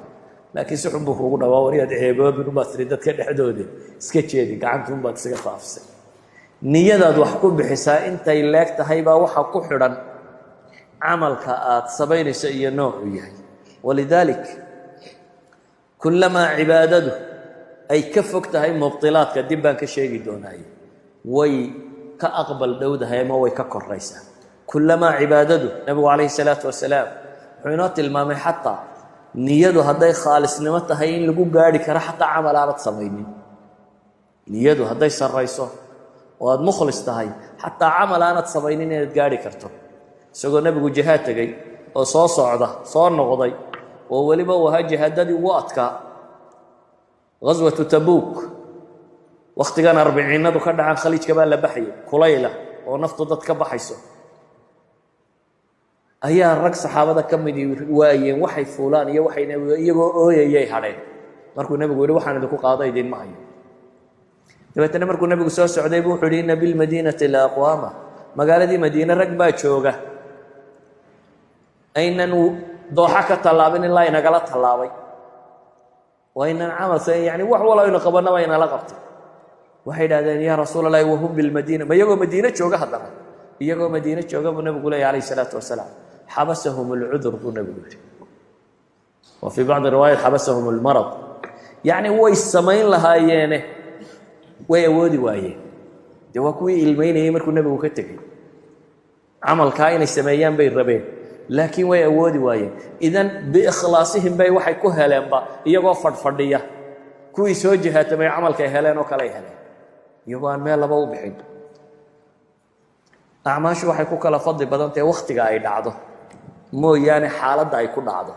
laakiin si xun buu kuugu dhawaa wariyaad ceeboobin ubaad tiri dadka dhexdooda iska jeedi gacantuunbaad isaga faafisay. niyadaad wax ku bixisaa intay leeg tahay baa waxa ku xidhan camalka aad samaynayso iyo noocu yahay. walidaalik kullamaa cibaadadu ay ka fog tahay mubtilaadka dib baan ka sheegi doonaaye way ka aqbal dhowdahay ama way ka koraysaa. kullamaa cibaadadu nabigu calayhi salaatu wasalaam wuxuu inoo tilmaamay xataa niyadu hadday khaalisnimo tahay in lagu gaadhi karo xataa camal aanad samaynin. niyadu hadday sarrayso oo aad mukhlis tahay xataa camal aanad samaynin inaad gaadhi karto. isagoo nebigu jihaad tegey oo soo socda soo noqday oo weliba uu ahaa jihaadadii ugu adkaa, ghaswatu tabuuk wakhtigan arbiciinadu ka dhacan khaliijka baa la baxayay kulayla oo naftu dad ka baxayso, ayaa rag saxaabada ka midi waayeen waxay fuulaan iyo waxayna iyagoo ooyayay hadheen. markuu nebigu yidhi waxaan idinku qaado idinma hayo. dabeetana markuu nebigu soo socday buu wuxuu yidhi inna bilmadiinati la aqwaama, magaaladii madiine rag baa jooga aynan dooxa ka tallaabin ilaa inagala tallaabay, waa ynan camal yani wax walo aynu qabanaba inala qabtay. waxay idhahdeen yaa rasuul allahi wahum bilmadiina, ma iyagoo madiine jooga haddana iyagoo madiine jooga buu nebigu leeyahy calayhi salaatu wasalaam xabasahum alcudur buu nebigu yidhi, wa fii bacdi riwaayat xabasahum almarad. yacni way samayn lahaayeene way awoodi waayeen. dee waa kuwii ilmaynayay markuu nebigu ka tegey, camalkaa inay sameeyaan bay rabeen laakiin way awoodi waayeen. idan biikhlaasihim bay waxay ku heleenba iyagoo fadhfadhiya kuwii soo jihaatamay camalkay heleen oo kale ay heleen iyagoo aan meel laba u bixin. acmaashu waxay ku kala fadli badantahe wakhtiga ay dhacdo mooyaane xaaladda ay ku dhacdo.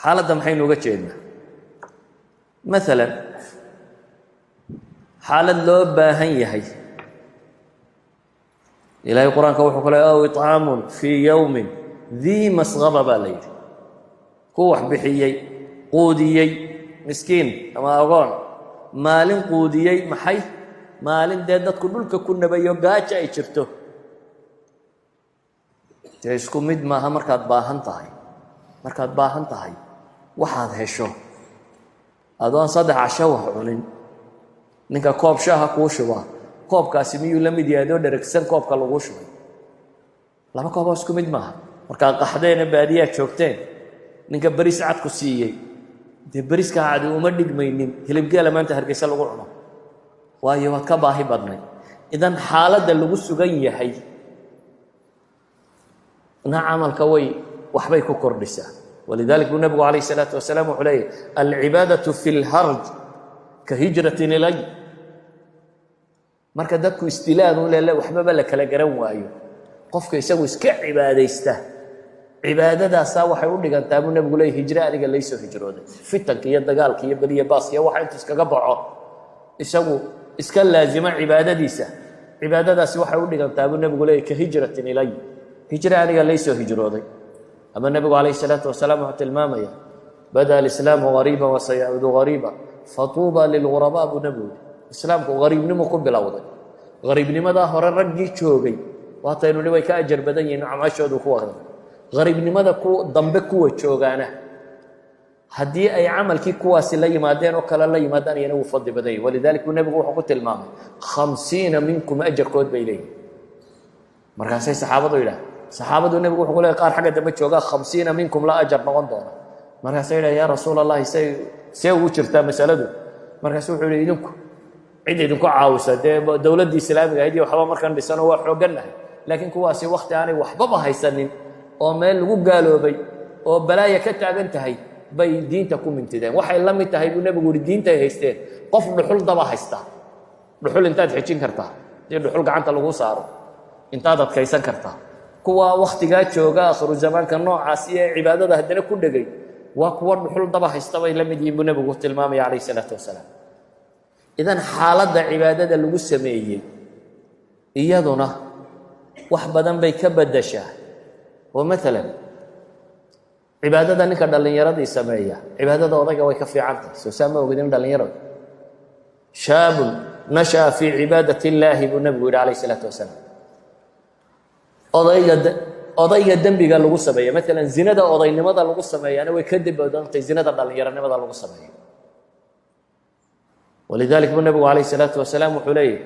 xaaladda maxaynu uga jeednaa? maalan xaalad loo baahan yahay ilaahay qur-aanka wuxuu ku leeyahay aw itcaamun fii yowmin dii masqaba baa la yidhi ku wax bixiyey quudiyey miskiin ama agoon maalin quudiyey maxay maalin dee dadku dhulka ku nabayo gaajo ay jirto dee isku mid maaha markaad baahan tahay waxaad hesho adoon 3 casho wax cunin ninka koob shaaha kuu shubaa koobkaasi miyuu la mid yahay adoo dheragsan koobka lagu shubay laba koob oo isku mid maaha markaad qaxdeen baadiyaad joogteen ninka bariis cad ku siiyey dee bariiska cad uma dhigmaynin hilibgeela maanta hargeysa lagu cuno waayo waad ka baahi badnay idan xaaladda lagu sugan yahay na camalka way waxbay ku kordhisaa ولذلك النبي عليه الصلاة والسلام عليه العبادة في الهرج كهجرة إلي marka dadku istilaan u leeyahay waxba la kala garan waayo qofka isagu iska cibaadeysta cibaadadaas waxay u dhigantaa buu nabigu leeyahay hijra aniga leeyso hijrooday fitanka iyo dagaalka iyo badiya baas iyo waxa inta iskaga baxo isagu iska laazima cibaadadiisa cibaadadaas waxay u dhigantaa buu nabigu leeyahay ka hijratin ilay hijra aniga leeyso hijrooday ama nabigu عليه الصلاة والسلام tilmaamaya bada al-islam ghariba wa sayaudu ghariba fatuba lil ghuraba abu nabi islaamku gariibnimo ku bilowday gariibnimada hore raggii joogay waataynu way ka ajar badan yihiin amaashoodu ku wada gariibnimada ku dambe kuwa joogaana hadii ay amalkii kuwaasi la yimaadeen oo kala la yimaadaan iyana uu fadli badan yahay walidaalika nabigu wuxuu ku tilmaamay 50 minkum ajrkood bay leeyihiin markaasay saxaabadu yiraahdeen saxaabadu nabigu wuxuu leeyahay qaar xagga dambe jooga 50 minkum la ajr noqon doona markaasay yiraahdeen ya rasuulullaahi say ugu jirtaa masaladu markaasuu wuxuu yiri idinku cid idinku caawisa dawladda islaamiga ah waxba markan dhisano waa xooganahay laakiin kuwaasi waqti aanay waxba haysanin oo meel lagu gaaloobay oo balaaya ka taagan tahay bay diinta ku mintideen waxay la mid tahay buu nabigu yiri diinta ay haysteen qof dhuxul daba haysta dhuxul intaad xijin kartaa dhuxul gacanta lagu saaro intaad adkaysan kartaa kuwa waqtiga jooga akhru zamaanka noocaas iyo cibaadada hadana ku dhagay waa kuwa dhuxul daba haysta bay la mid yihiin buu nabigu tilmaamay alayhi salaatu wasalaam idan xaaladda cibaadada lagu sameeyay iyaduna wax badan bay ka badashaa oo mesela cibaadada ninka dhalinyarada sameeya cibaadada odayga way ka fiicantahay soo saama ogidin dhalinyarada shaab nasha fi ibadati llahi bu nabi alayhi salatu wasalam odayga dambiga lagu sameeya mesela zinada odaynimada lagu sameeyana way ka dibadantay zinada dhalinyaranimada lagu sameeyo ولذلك النبي عليه الصلاة والسلام وحليه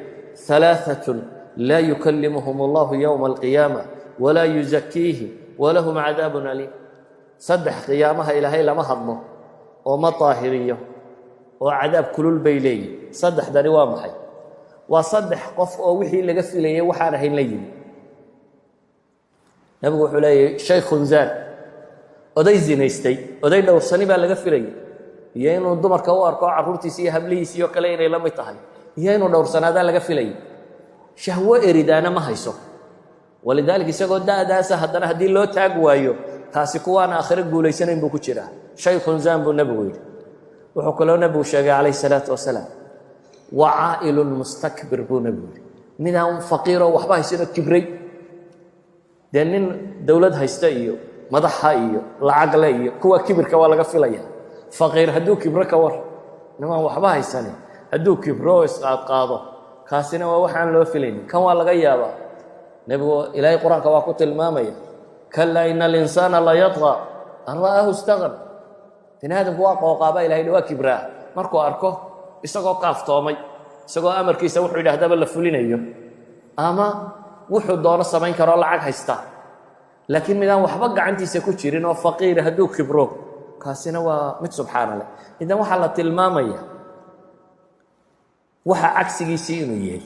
3 لا يكلمهم الله يوم القيامة ولا يزكيهم ولهم عذاب أليم صدح قيامها إلهي لما هضمه وما طاهريه وعذاب كل البيلي صدح ذا روامحي وصدح قف وحي اللي قفل لي وحانه الليل نبي وحليه شيخ زان ودي زينيستي ودي لو صنيبا اللي قفل لي يينو دمرka u arko carruurtiisa iyo hablihiisa iyo kale inay la mid tahay yeenu dhowr sanaadaan laga filay shahwa eridaana ma hayso walidaalka isagoo daadaasa haddana hadii loo taag waayo taasi kuwaan aakhira guuleysanayn buu ku jiraa shaykhun zaan buu nabigu yiri wuxuu kaloo nabigu sheegay alayhi salaatu wasalaam wa'ailun mustakbir buu nabigu yiri midaan faqiiro waxba haysano kibray denin dawlad haysta iyo madaxa iyo lacag la iyo kuwa kibirka waa laga filayaa فقير هدو كبره كور نما waxba haysan haduu kibro isqaado kaasina waa waxaan loo filayn kan waa laga yaaba nabigu ilaahay quraanka waa ku tilmaamaya kalla innal insana la yatgha Allahu istaghfar tinaadan waa qooqaba ilaahay waa kibra markuu arko isagoo kaaftoomay isagoo amarkiisa wuxuu yiraahdaa la fulinayo ama wuxuu doono sameyn karo lacag haysta laakiin midaan waxba gacantiisa ku jirin oo faqiir haduu kibro kaasina waa mid subxaanallah idan waxa la tilmaamaya waxa cagsigiisa inuu yahay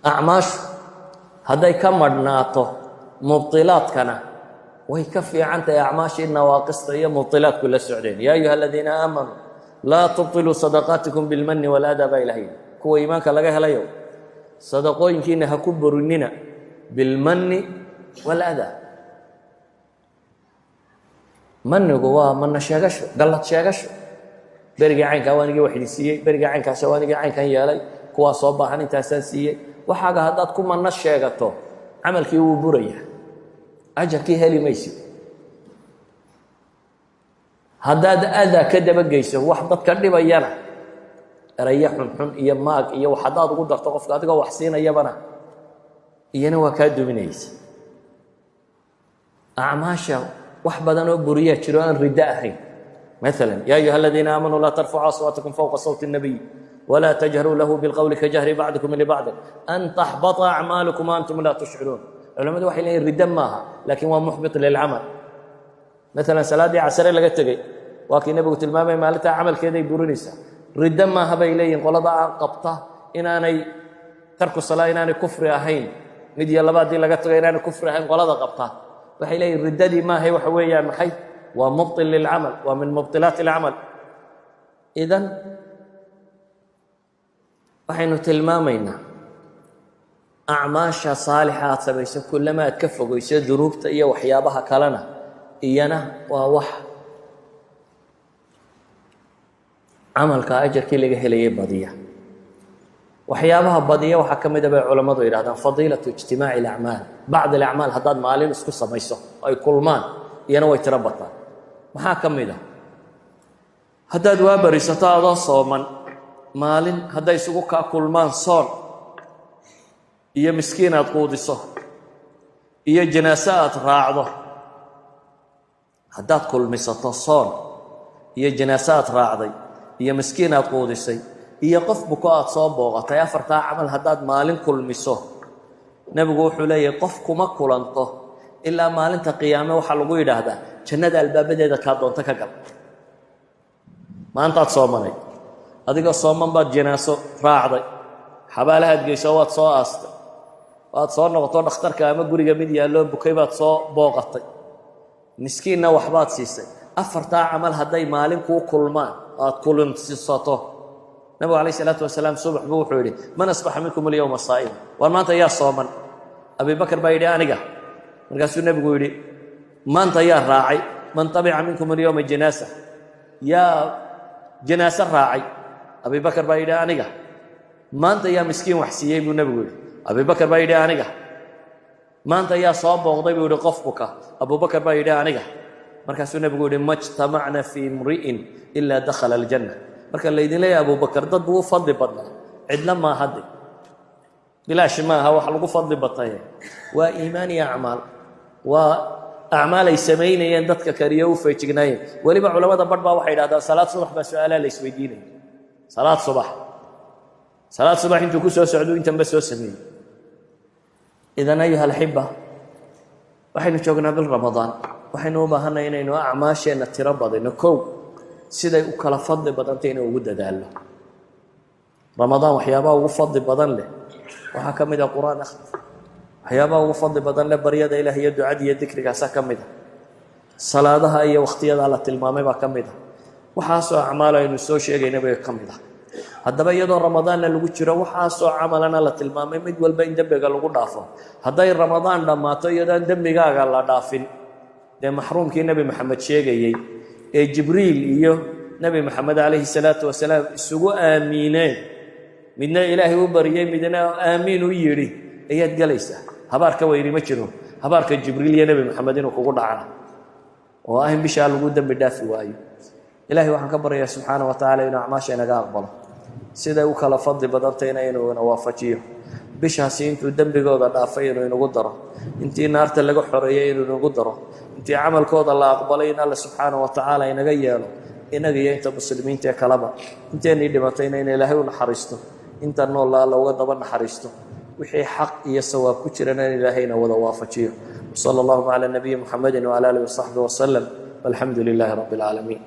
acmaash haday ka madnaato mubtilaadkana way ka fiicantahay acmaashii nawaaqista iyo mubtilaadku la socdeen yaa ayuha alladina aamanu la tubtilu sadaqaatikum bil manni wal adaba ilahi kuwa iimaanka laga helayo sadaqooyinkiina ha ku burinina bil manni wal adaba manigu waa man sheegasho galad sheegasho beriga caynka waanigi wax siiyay beriga caynkaas waanigi caynkan yeelay kuwa soo baahan intaasaan siiyay waxaaga haddaad ku manno sheegato camalkii wuu burayaa ajarkii heli maysid haddaad adaa ka dabageyso wax dadka dhibayana eraya xunxun iyo maag iyo wax haddaad ugu darto qofka adigoo wax siinayabana iyana waa kaa duminaysa acmaasha wax badan oo buriyaa jiro aan riddo ahayn مثلا يا أيها الذين آمنوا لا ترفعوا أصواتكم فوق صوت النبي ولا تجهروا له بالقول كجهر بعضكم لبعض أن تحبط أعمالكم وأنتم لا تشعرون العلماء waxay leeyihiin riddo maaha laakiin waa muxbit lilcamal مثلا salaadii casare laga tegey waa kii nebigu tilmaamay maalintaa camalkeeday burinaysaa riddo maaha bay leeyihiin qolada aan qabta inaanay tarku salaa inaanay kufri ahayn mid iyo laba haddii laga tago inaanay kufri ahayn qolada qabta waxay leeyihiin riddadii maahay waxa weeyaan maxay ومبطل للعمل ومن مبطلات العمل إذن waxaynu tilmaamaynaa acmaasha saalixa aad samayso kullama aad ka fogeyso dunuubta iyo waxyaabaha kalena iyana waa wax camalka ajarkii laga helayay badiya waxyaabaha badiya waxaa ka mid a bay culammadu yidhahdaan fadiilatu ijtimaaci alacmaal bacd alacmaal haddaad maalin isku samayso ay kulmaan iyana way tiro bataan maxaa ka mid ah haddaad waa barisato adoo sooman maalin hadday isugu kaa kulmaan soon iyo miskiin aad quudiso iyo janaaso aad raacdo haddaad kulmisato soon iyo janaaso aad raacday iyo miskiin aad quudisay iyo qof buko aad soo booqatay afartaa camal haddaad maalin kulmiso nebigu wuxuu leeyahay qof kuma kulanto ilaa maalinta qiyaame waxaa lagu yidhaahdaa jannada albaabadeeda kaa doonto ka gal maantaad soomanay adigoo sooman baad janaaso raacday xabaalahaad geyso waad soo aastay waad soo noqoto dhakhtarka ama guriga mid yaalloo bukay baad soo booqatay miskiinna waxbaad siisay afartaa camal hadday maalin kuu kulmaan aad kulinsisato nabigu calayh salaatu wasalaam subax buu wuxuu yidhi man asbaxa minkum alyawma saa'ima waar maanta yaa sooman abibakar baa yidhi aniga markaasuu nebigu yidhi maanta yaa raacay man tabica minkum alyawma janaasa yaa janaaso raacay abibakar baa yidhi aniga maanta yaa miskiin wax siiyey buu nebigu yidhi abibakar baa yidhi aniga maanta yaa soo booqday buu yidhi qof buka abubakar baa yidhi aniga markaasuu nebigu yidhi majtamacna fii imri'in ilaa dakhala aljanna marka laydin leeyahay abubakar dad buu u fadli badnaa cidla maa hadde bilaashi maaha wax lagu fadli bataye waa iimaan iyo acmaal waa acmaal ay samaynayeen dadka kaliya u feejignaayeen weliba culamada badh baa waxay idhahdaan salaad subax baa su-aalaha la isweydiinaya salaad subax intuu ku soo socduu intanba soo sameeyey idan ayuha alxiba waxaynu joognaa bil ramadaan waxaynu u baahanay inaynu acmaasheenna tiro badino kow siday u kala fadli badantay inay ugu dadaalno ramadaan waxyaabaha ugu fadli badan leh waxaa ka mid ah qur-aan akhri waxyaabaha ugu fadli badan leh baryada ilaah iyo ducada iyo dikrigaasaa ka mid ah salaadaha iyo wakhtiyada la tilmaamay baa ka mid ah waxaasoo acmaal aynu soo sheegayna bay ka mid ah haddaba iyadoo ramadaanna lagu jiro waxaasoo camalana la tilmaamay mid walba in dembiga lagu dhaafo hadday ramadaan dhammaato iyadoon dembigaaga la dhaafin dee maxruumkii nebi maxamed sheegayey ee jibriil iyo nebi maxamed calayhi salaatu wasalaam isugu aamiineen midna ilaahay u baryey midna aamiin u yidhi ayaad gelaysaa habaar ka weyni ma jiro habaarka jibriil iyo nebi maxamed inuu kugu dhacana oo ah in bishaa lagu dembi dhaafi waayo ilaahay waxaan ka baryayaa subxaana wa tacaala inuu acmaasha inaga aqbalo siday u kala fadli badantayna inuu ina waafajiyo bishaasi intuu dembigooda dhaafay inuu inagu daro intii naarta laga xoreeyey inuu inagu daro intii camalkooda la aqbalay in alle subxaana wa tacaala inaga yeelo inaga iyo inta muslimiinta ee kaleba inteennii dhimatayna in ilaahay u naxariisto inta noolla alla uga daba naxariisto wixii xaq iyo sawaab ku jirana in ilaahayna wada waafajiyo وصلى الله على النبي محمد وعلى آله وصحبه وسلم والحمد لله رب العالمين